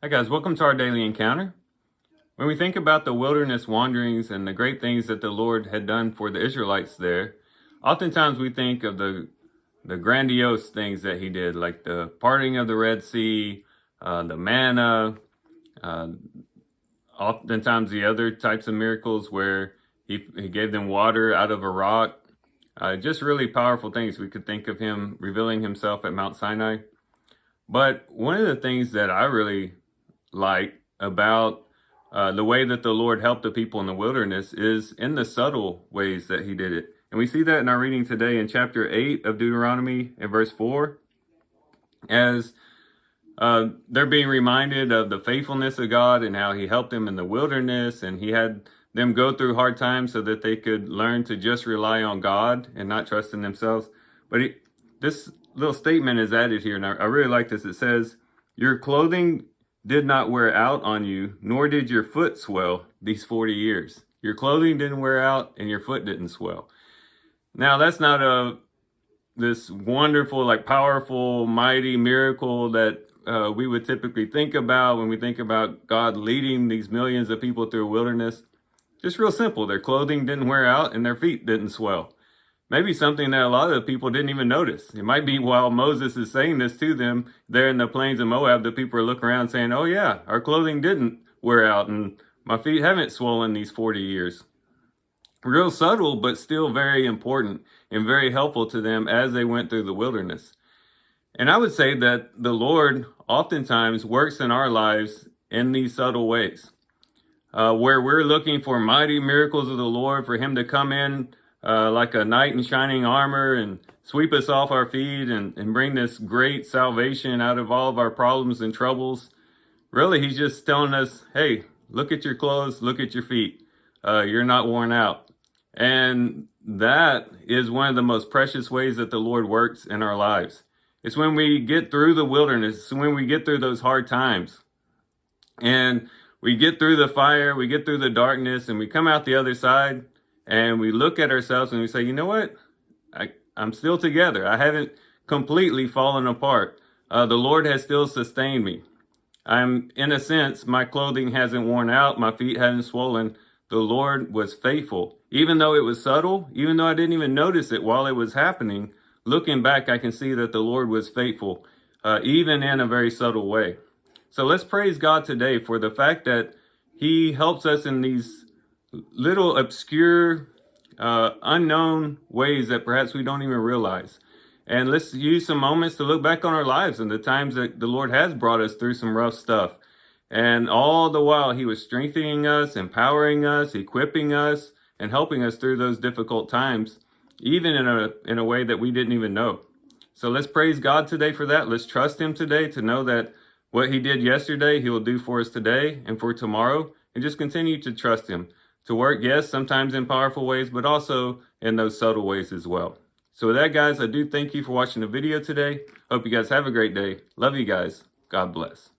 Hi guys, welcome to our daily encounter. When we think about the wilderness wanderings and the great things that the Lord had done for the Israelites there, oftentimes we think of the grandiose things that he did, like the parting of the Red Sea, the manna, uh, oftentimes the other types of miracles where he gave them water out of a rock. Just really powerful things. We could think of him revealing himself at Mount Sinai. But one of the things that I really like about the way that the Lord helped the people in the wilderness is in the subtle ways that he did it. And we see that in our reading today in chapter 8 of Deuteronomy in verse 4, as they're being reminded of the faithfulness of God and how he helped them in the wilderness, and he had them go through hard times so that they could learn to just rely on God and not trust in themselves. But this little statement is added here, and I really like this. It says, "Your clothing did not wear out on you, nor did your foot swell these 40 years. Your clothing didn't wear out and your foot didn't swell." Now, that's not this wonderful, like powerful, mighty miracle that we would typically think about when we think about God leading these millions of people through a wilderness. Just real simple. Their clothing didn't wear out and their feet didn't swell. Maybe something that a lot of the people didn't even notice. It might be while Moses is saying this to them there in the plains of Moab, the people are looking around saying, "Oh yeah, our clothing didn't wear out and my feet haven't swollen these 40 years. Real subtle, but still very important and very helpful to them as they went through the wilderness. And I would say that the Lord oftentimes works in our lives in these subtle ways, where we're looking for mighty miracles of the Lord, for him to come in like a knight in shining armor and sweep us off our feet and bring this great salvation out of all of our problems and troubles. Really, he's just telling us, hey, look at your clothes, look at your feet. You're not worn out. And that is one of the most precious ways that the Lord works in our lives. It's when we get through the wilderness, it's when we get through those hard times. And we get through the fire, we get through the darkness, and we come out the other side, and we look at ourselves and we say, you know what? I'm still together. I haven't completely fallen apart. The Lord has still sustained me. In a sense, my clothing hasn't worn out, my feet haven't swollen. The Lord was faithful. Even though it was subtle, even though I didn't even notice it while it was happening, looking back, I can see that the Lord was faithful, even in a very subtle way. So let's praise God today for the fact that he helps us in these little obscure, unknown ways that perhaps we don't even realize. And let's use some moments to look back on our lives and the times that the Lord has brought us through some rough stuff. And all the while, he was strengthening us, empowering us, equipping us, and helping us through those difficult times, even in a way that we didn't even know. So let's praise God today for that. Let's trust him today to know that what he did yesterday, he will do for us today and for tomorrow, and just continue to trust him to work, yes, sometimes in powerful ways, but also in those subtle ways as well. So with that, guys, I do thank you for watching the video today. Hope you guys have a great day. Love you guys. God bless.